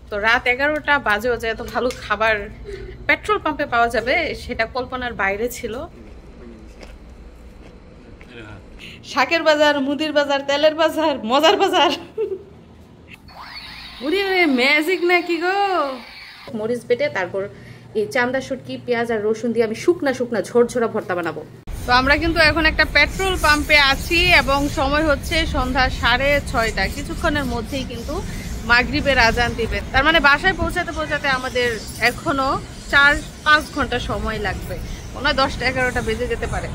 তো রাত 11টা বাজে যে এত ভালো খাবার পেট্রোল পাম্পে পাওয়া যাবে সেটা কল্পনার বাইরে ছিল। শাকের বাজার, মুদির বাজার, তেলের বাজার, মজার বাজার। ম্যাজিক নাকি গো। মরিচ বেটে তারপর এই চান্দা শুটকি, পেঁয়াজ আর রসুন দিয়ে আমি শুকনা শুকনা ঝোরঝোরা ভর্তা বানাবো। তো আমরা কিন্তু এখন একটা পেট্রোল পাম্পে আছি এবং সময় হচ্ছে সন্ধ্যা 6:30। কিছুক্ষণের মধ্যেই কিন্তু মাগরিবের আজান দিবে। তার মানে বাসায় পৌঁছাতে পৌঁছাতে আমাদের এখনো 4-5 ঘন্টা সময় লাগবে। মনে হয় 10টা-11টা বেজে যেতে পারে।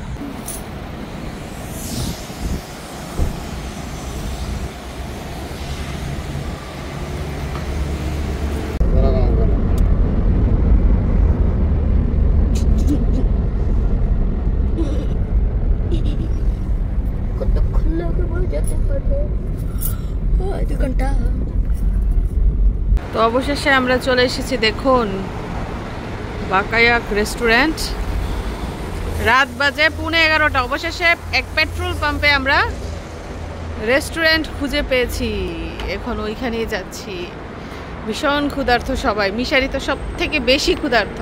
তো অবশেষে আমরা চলে এসেছি, দেখুন বাকায়াক রেস্টুরেন্ট। রাত বাজে 11:15। অবশেষে এক পেট্রোল পাম্পে আমরা রেস্টুরেন্ট খুঁজে পেয়েছি, এখন ওইখানেই যাচ্ছি। ভীষণ ক্ষুধার্ত সবাই, মিশারি তো সব থেকে বেশি ক্ষুধার্ত।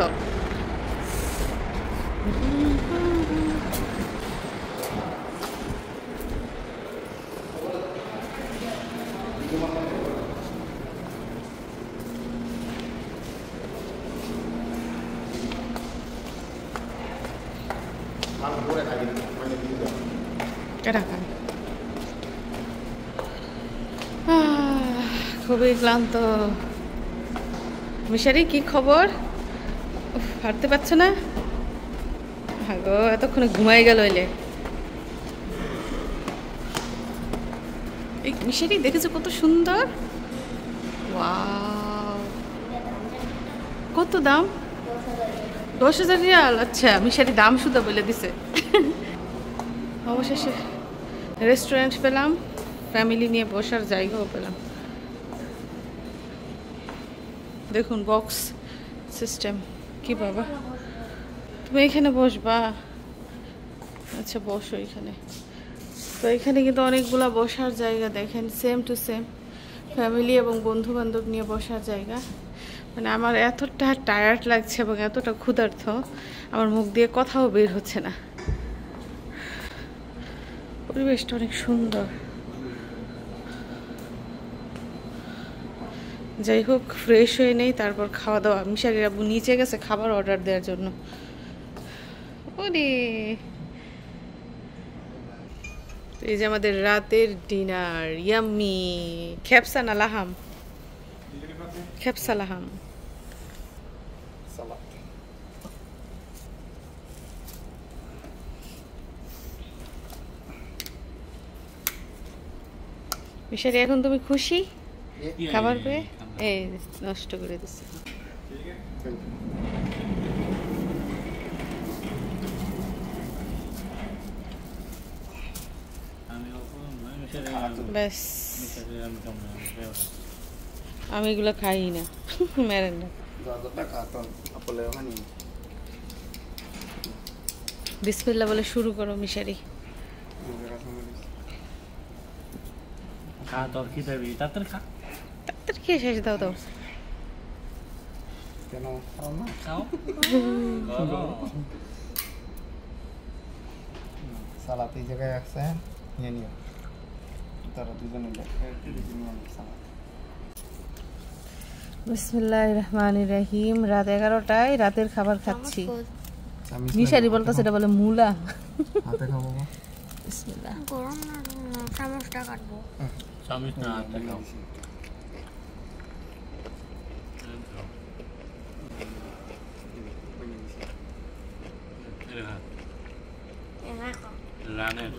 খুবই ক্লান্ত। মিশারি কি খবর? হাঁটতে পারছো না? গো এতক্ষণে ঘুমাই গেল এলে। এই মিশারি দেখেছো কত সুন্দর? ওয়াও, কত দাম? 10,000 রিয়াল। আচ্ছা, মিশারি দাম শুধু বলে দিছে। অবশেষে রেস্টুরেন্ট পেলাম, ফ্যামিলি নিয়ে বসার জায়গাও পেলাম। দেখুন বক্স সিস্টেম। কি বাবা, তুমি এখানে বসবা? আচ্ছা বসো এখানে। তো এখানে কিন্তু অনেকগুলা বসার জায়গা, দেখেন সেম টু সেম ফ্যামিলি এবং বন্ধু বান্ধব নিয়ে বসার জায়গা। মানে আমার এতটা টায়ার্ড লাগছে এবং এতটা ক্ষুধার্ত, আমার মুখ দিয়ে কথাও বের হচ্ছে না। পরিবেশটা অনেক সুন্দর। যাই হোক, ফ্রেশ হয়ে নেই, তারপর খাওয়া দাওয়া। মিশারির আব্বু নিচে গেছে খাবার অর্ডার দেওয়ার জন্য। ওরে, এই যে আমাদের রাতের ডিনার, ইয়াম্মি। খেপসা না লাহাম? খেপসা লাহাম। মিশারি এখন তুমি খুশি খাবার পেয়ে? এই নষ্ট করে দিচ্ছে। ব্যাস, আমি এগুলো খাই না, মেরেন না। বিসমিল্লাহ বলে শুরু করো মিশারি। তাড়াতাড়ি খেয়ে শেষ দাও তো। সালাদ এই জায়গায় আছে, নিয়ে নিও। তারা দুজনে বিসমিল্লাহির রহমানির রহিম। রাত 11টায় রাতের খাবার খাচ্ছি। মিশারি বলতেছে এটা বলে মুলা। হাতে খাবো। বিসমিল্লাহ। গরম না, চামচটা কাটবো। চামচ না, হাতে খাও। রানের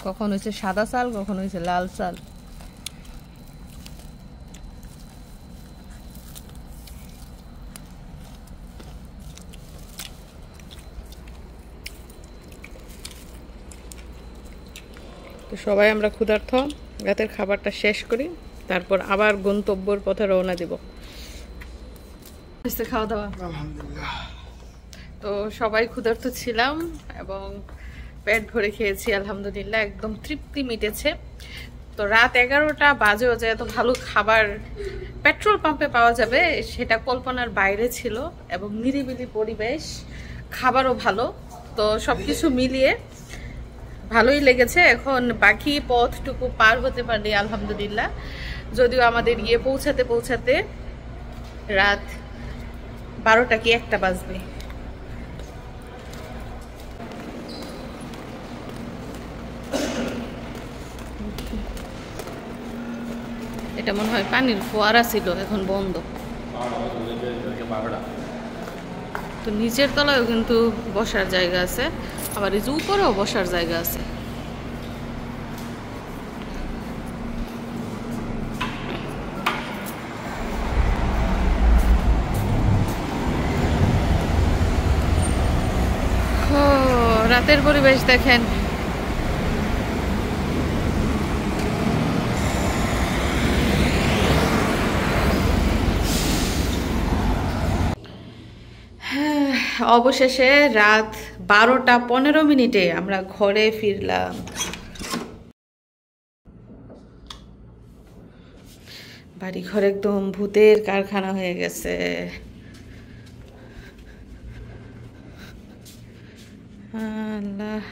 কখন হয়েছে সাদা চাল, কখন হয়েছে লাল চাল। তো সবাই আমরা ক্ষুধার্ত, রাতের খাবারটা শেষ করি, তারপর আবার গন্তব্যের পথে রওনা দিব। খাওয়া দাওয়া, আলহামদুলিল্লাহ। তো সবাই ক্ষুধার্ত ছিলাম এবং পেট ভরে খেয়েছি আলহামদুলিল্লাহ, একদম তৃপ্তি মিটেছে। তো রাত 11টা বাজেও যে এত ভালো খাবার পেট্রোল পাম্পে পাওয়া যাবে সেটা কল্পনার বাইরে ছিল, এবং নিরিবিলি পরিবেশ, খাবারও ভালো। তো সবকিছু মিলিয়ে ভালোই লেগেছে। এখন বাকি পথটুকু পার হতে পারলে আলহামদুলিল্লাহ, যদিও আমাদের গিয়ে পৌঁছাতে পৌঁছাতে রাত 12টা কি 1টা বাজবে। এটা মনে হয় পানির ফোয়ারা ছিল, এখন বন্ধ। তো নিচের তলায়ও কিন্তু বসার জায়গা আছে, আবার এই যে উপরেও বসার জায়গা আছে। রাতের পরিবেশ দেখেন। অবশেষে রাত 12টা 15 মিনিটে আমরা ঘরে ফিরলাম। বাড়িঘর একদম ভূতের কারখানা হয়ে গেছে। আল্লাহ,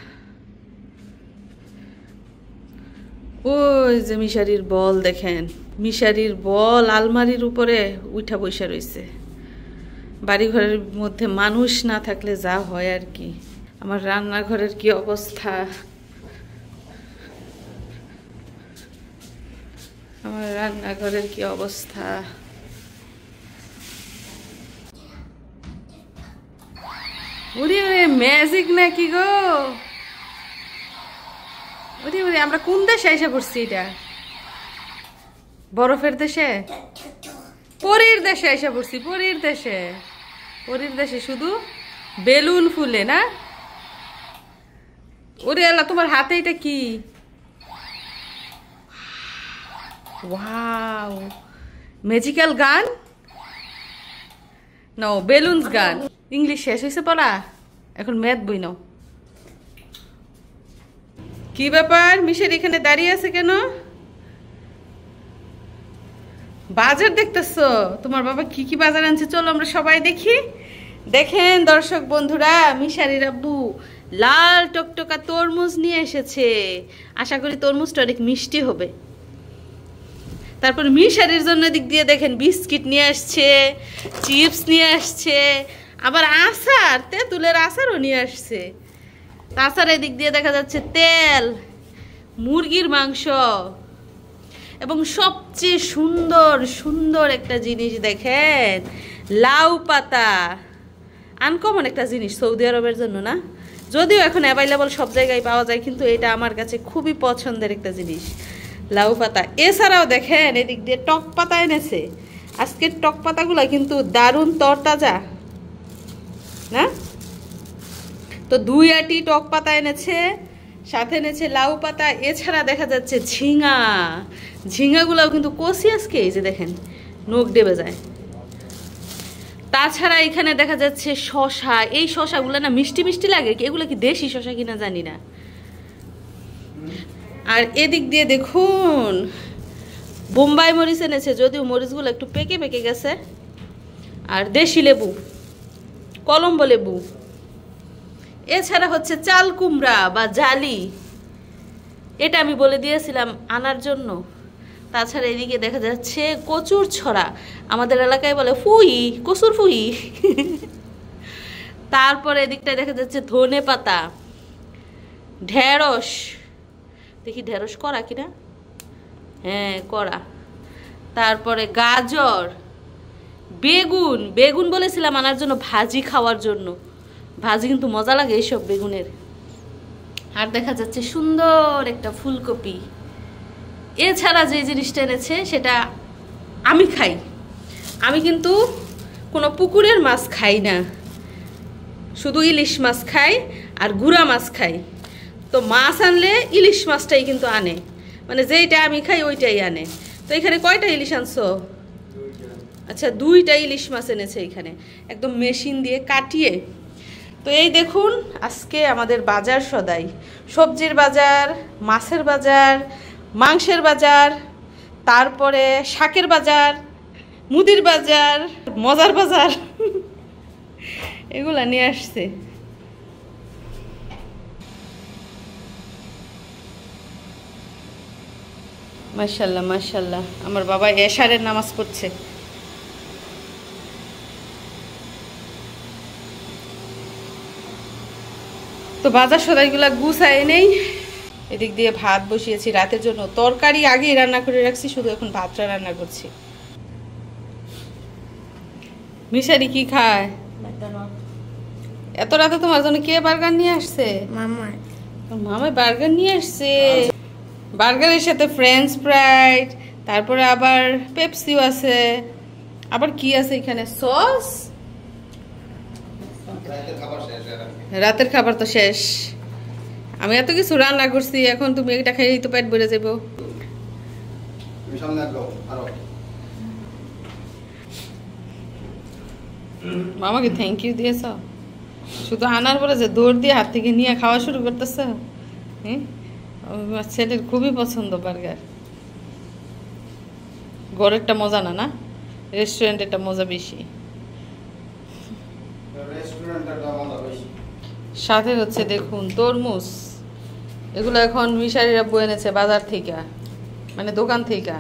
ওই যে মিশারির বল দেখেন, মিশারির বল আলমারির উপরে উঠা বসে রয়েছে। বাড়িঘরের মধ্যে মানুষ না থাকলে যা হয় আর কি। আমার রান্নাঘরের কি অবস্থা, আমার রান্নাঘরের কি অবস্থা। ওরে ওরে ম্যাজিক নাকি গো, ওরে ওরে আমরা কোন দেশে এসে পড়ছি? এটা বরফের দেশে, পরীর দেশে এসে পড়ছি। পরীর দেশে, পরীর দেশে শুধু বেলুন ফুলে না। ওরে আল্লাহ, তোমার হাতে এটা কি? ওয়াও, ম্যাজিক্যাল গান, নো বেলুনস গান। ইংলিশ শেষ হয়েছে পড়া, এখন ম্যাথ বই নাও। কি ব্যাপার, মিশের এখানে দাঁড়িয়ে আছে কেন? বাজার দেখতেছো? তোমার বাবা কি কি বাজার আনছে, চলো আমরা সবাই দেখি। দেখেন দর্শক বন্ধুরা, মিশারির আব্বু লাল টকটকা তরমুজ নিয়ে এসেছে। আশা করি তরমুজটা অনেক মিষ্টি হবে। তারপর মিশারির জন্য দিক দিয়ে দেখেন বিস্কিট নিয়ে আসছে, চিপস নিয়ে আসছে, আবার আচার, তেঁতুলের আচারও নিয়ে আসছে। তাছাড়া এদিক দিয়ে দেখা যাচ্ছে তেল, মুরগির মাংস, এবং সবচেয়ে সুন্দর সুন্দর একটা জিনিস দেখেন, লাউ পাতা। আনকমন একটা জিনিস সৌদি আরবের জন্য না, যদিও এখন অ্যাভেলেবল সব জায়গায় পাওয়া যায়, কিন্তু এটা আমার কাছে খুবই পছন্দের একটা জিনিস, লাউ পাতা। এছাড়াও দেখেন এদিক দিয়ে টক পাতা এনেছে। আজকের টক পাতাগুলো কিন্তু দারুণ তরতাজা না। তো 2 আটি টক পাতা এনেছে, সাথে এনেছে লাউ পাতা। এছাড়া দেখা যাচ্ছে ঝিঙা, ঝিঙাগুলোও কিন্তু কষি আজকে, এই যে দেখেন নখ ডেবে যায়। তাছাড়া এখানে দেখা যাচ্ছে শশা। এই শশাগুলো না মিষ্টি মিষ্টি লাগে, এগুলো কি দেশি শশা কিনা জানি না। আর এদিক দিয়ে দেখুন বোম্বাই মরিচ এনেছে, যদিও মরিচগুলো একটু পেকে পেকে গেছে। আর দেশি লেবু, কলম্বো লেবু। এছাড়া হচ্ছে চাল কুমড়া বা জালি, এটা আমি বলে দিয়েছিলাম আনার জন্য। তাছাড়া এদিকে দেখা যাচ্ছে কচুর ছড়া, আমাদের এলাকায় বলে ফুই, কচুর ফুই। তারপরে এদিকটায় দেখা যাচ্ছে ধনে পাতা, ঢেঁড়স, দেখি ঢেঁড়স করা কিনা, হ্যাঁ করা। তারপরে গাজর, বেগুন, বেগুন বলেছিলাম আনার জন্য ভাজি খাওয়ার জন্য, ভাজি কিন্তু মজা লাগে এইসব বেগুনের। আর দেখা যাচ্ছে সুন্দর একটা ফুলকপি। এছাড়া যে জিনিসটা এনেছে সেটা আমি খাই, আমি কিন্তু কোনো পুকুরের মাছ খাই না, শুধু ইলিশ মাছ খাই আর গুড়া মাছ খাই। তো মাছ আনলে ইলিশ মাছটাই কিন্তু আনে, মানে যেইটা আমি খাই ওইটাই আনে। তো এখানে কয়টা ইলিশ আনছো? আচ্ছা 2টা ইলিশ মাছ এনেছে এখানে, একদম মেশিন দিয়ে কাটিয়ে। তো এই দেখুন আজকে আমাদের বাজার সদাই, সবজির বাজার, মাছের বাজার, মাংসের বাজার, তারপরে শাকের বাজার, মুদির বাজার, মজার বাজার এগুলা নিয়ে আসছে। মাশাআল্লাহ মাশাআল্লাহ, আমার বাবা এশারের নামাজ পড়ছে। তো বাজার সদাইগুলা গুছায় নেই। এদিক দিয়ে ভাত বসিয়েছি রাতের জন্য, তরকারি আগেই রান্না করে রাখছি, শুধু এখন ভাতটা রান্না করছি। মিশারি কি খায়? এত রাতে তোমার জন্য কে বার্গার নিয়ে আসছে? মামা মামা বার্গার নিয়ে আসছে। বার্গারের সাথে ফ্রেঞ্চ ফ্রাইড, তারপরে আবার পেপসিও আছে, আবার কি আছে এখানে, সস। রাতের খাবার তো শেষ। আমি এত কিছু রান্না করছি, এখন তুমি এটা খাইলেই তো পেট ভরে যাবো। মামাকে থ্যাংক ইউ দিয়েছ, শুধু আনার পরে যে দৌড় দিয়ে হাত থেকে নিয়ে খাওয়া শুরু করতেছ। হ্যাঁ, আমার ছেলের খুবই পছন্দ বার্গার। ঘরেরটা মজা না, না রেস্টুরেন্টেরটা মজা বেশি। সাথে হচ্ছে দেখুন তরমুজ, এগুলো এখন মিশারিরা বয়ে এনেছে বাজার থেকে, মানে দোকান থেকে।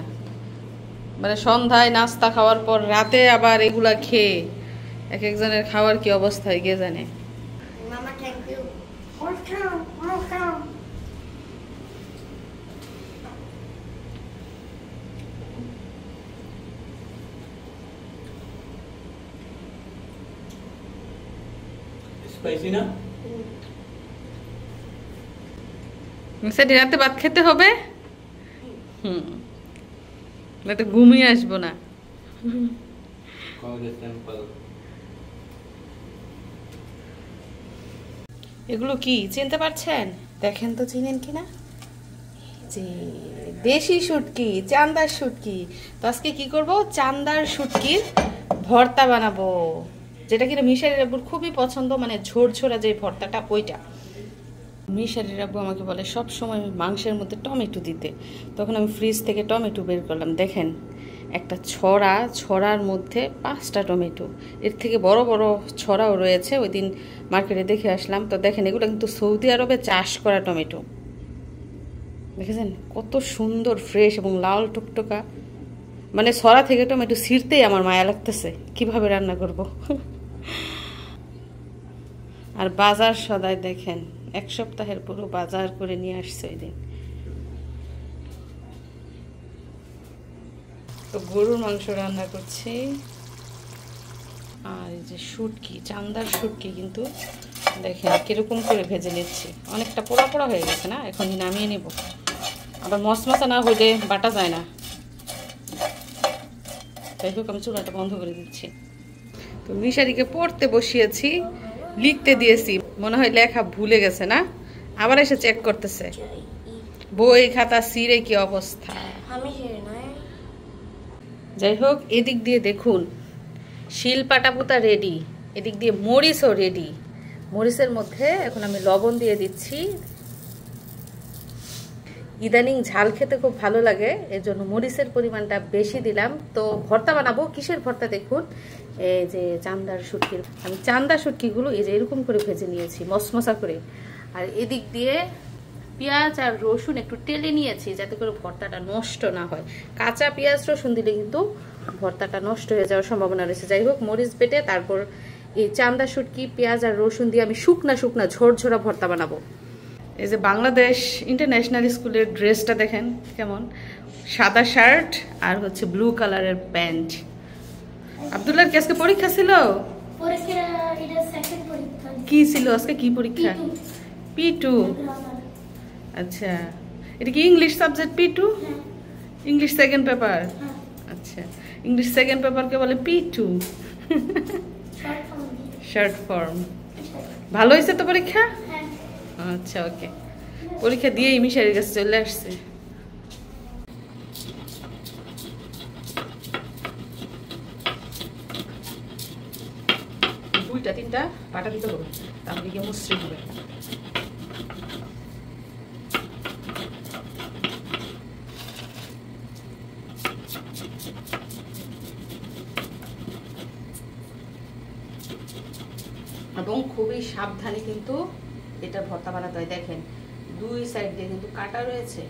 মানে সন্ধ্যায় নাস্তা খাওয়ার পর রাতে আবার এগুলা খেয়ে এক একজনের খাওয়ার কি অবস্থা হয় কে জানে। মামা থ্যাংক ইউ। ওয়েলকাম। স্পাইসি না? মিশারি রাতে ভাত খেতে হবে, না তো ঘুমিয়ে আসবো না। এগুলো কি চিনতে পারছেন? দেখেন তো চিনেন কিনা। যে দেশি শুটকি, চান্দার শুটকি। তো আজকে কি করব, চান্দার শুটকির ভর্তা বানাবো, যেটা কিনা মিশারির আব্বুর খুবই পছন্দ, মানে ঝোরঝোরা যে ভর্তাটা ওইটা। মিশারির আব্বু আমাকে বলে সব সময় মাংসের মধ্যে টমেটো দিতে, তখন আমি ফ্রিজ থেকে টমেটো বের করলাম। দেখেন একটা ছড়ার মধ্যে 5টা টমেটো, এর থেকে বড় বড় ছড়াও রয়েছে। ওই দিন মার্কেটে দেখে আসলাম। তো দেখেন এগুলো কিন্তু সৌদি আরবে চাষ করা টমেটো, দেখেছেন কত সুন্দর ফ্রেশ এবং লাল টুকটুকা। মানে ছড়া থেকে টমেটো ছিঁড়তেই আমার মায়া লাগতেছে, কিভাবে রান্না করব। আর বাজার সদাই দেখেন, 1 সপ্তাহের পুরো বাজার করে নিয়ে আসছে ওই দিন। তো গরুর মাংস রান্না করছি। আর এই যে শুটকি, চান্দার শুটকি কিন্তু দেখেন কিরকম করে ভেজে নিচ্ছি। অনেকটা পোড়া পোড়া হয়ে গেছে না, এখনই নামিয়ে নিব। আবার মশমশা না হলে বাটা যায় না। তাই হোক আমি চুলাটা বন্ধ করে দিচ্ছি। তো মিশারিকে পড়তে বসিয়েছি, লিখতে দিয়েছি, মনে হয় লেখা ভুলে গেছে না, আবার এসে চেক করতেছে। বই খাতা ছিঁড়ে কি অবস্থা। যাই হোক, এদিক দিয়ে দেখুন শিল পাটা পুতা রেডি, এদিক দিয়ে মরিচও রেডি। মরিচের মধ্যে এখন আমি লবণ দিয়ে দিচ্ছি। ইদানিং ঝাল খেতে খুব ভালো লাগে, এর জন্য মরিচের পরিমাণটা বেশি দিলাম। তো ভর্তা বানাবো, কিসের ভর্তা দেখুন, এই যে চান্দার শুটকির। আমি চান্দার শুটকিগুলো এই যে এরকম করে ভেজে নিয়েছি মশমশা করে। আর এদিক দিয়ে পেঁয়াজ আর রসুন একটু টেলে নিয়েছি যাতে করে ভর্তাটা নষ্ট না হয়। কাঁচা পেঁয়াজ রসুন দিলে কিন্তু ভর্তাটা নষ্ট হয়ে যাওয়ার সম্ভাবনা রয়েছে। যাই হোক, মরিচ বেটে তারপর এই চান্দা শুটকি পেঁয়াজ আর রসুন দিয়ে আমি শুকনা শুকনা ঝোরঝোরা ভর্তা বানাবো। এই যে বাংলাদেশ ইন্টারন্যাশনাল স্কুলের ড্রেসটা দেখেন কেমন, সাদা শার্ট আর হচ্ছে ব্লু কালারের প্যান্ট। আব্দুল্লাহর কি আজকে পরীক্ষা ছিল? কি ছিল আজকে, কি পরীক্ষা? P2। আচ্ছা, এটা কি English subject P2? English second paper. আচ্ছা, ইংলিশ সেকেন্ড পেপারকে বলে P2, শর্ট ফর্ম। ভালো হয়েছে তো পরীক্ষা? আচ্ছা, ওকে। পরীক্ষা দিয়েই মিশারির কাছে চলে আসছে। দুইটা তিনটা শুটকিটা বাটা দিতে হবে, তাহলে গিয়ে মসৃণ হবে। এবং খুবই সাবধানে কিন্তু এটা ভর্তা বানাতে হয়। দেখেন 2 সাইড দিয়ে কিন্তু কাটা রয়েছে,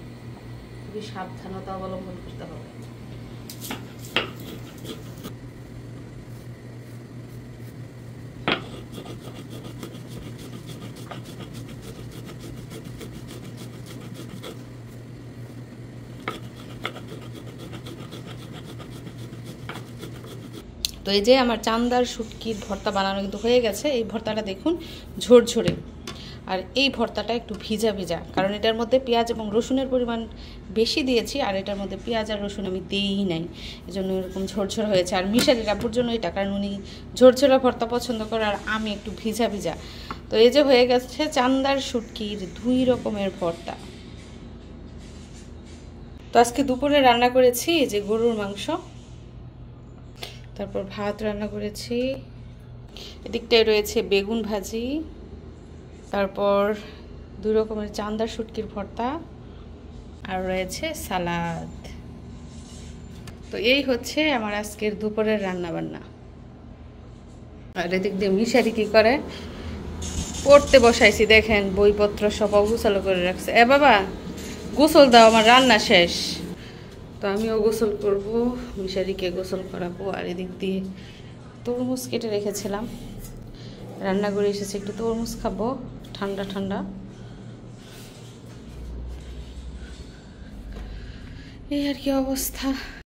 খুবই সাবধানতা অবলম্বন করতে হবে। তো এই যে আমার চান্দার শুটকির ভর্তা বানানো কিন্তু হয়ে গেছে। এই ভর্তাটা দেখুন ঝরঝরে, আর এই ভর্তাটা একটু ভিজা ভিজা, কারণ এটার মধ্যে পেঁয়াজ এবং রসুনের পরিমাণ বেশি দিয়েছি, আর এটার মধ্যে পেঁয়াজ আর রসুন আমি দিই নাই, এজন্য এরকম ঝরঝরে হয়েছে। আর মিশারির আপুর জন্য এটা, কারণ উনি ঝরঝরা ভর্তা পছন্দ করে আর আমি একটু ভিজা ভিজা। তো এই যে হয়ে গেছে চান্দার শুটকির 2 রকমের ভর্তা। তো আজকে দুপুরে রান্না করেছি এই যে গরুর মাংস, তারপর ভাত রান্না করেছি, এদিকটায় রয়েছে বেগুন ভাজি, তারপর 2 রকমের চান্দার শুটকির ভর্তা, আর রয়েছে সালাদ। তো এই হচ্ছে আমার আজকের দুপুরের রান্না বান্না। আর এদিক দিয়ে মিশারি কি করে, পড়তে বসাইছি, দেখেন বইপত্র সব অগুছালো করে রাখছে। এ বাবা গোসল দাও, আমার রান্না শেষ। তো আমিও গোসল করব, মিশারিকে গোসল করাবো। আর এদিক দিয়ে তরমুজ কেটে রেখেছিলাম, রান্না করে এসেছি, একটু তরমুজ খাবো ঠান্ডা ঠান্ডা। এই আর কি অবস্থা।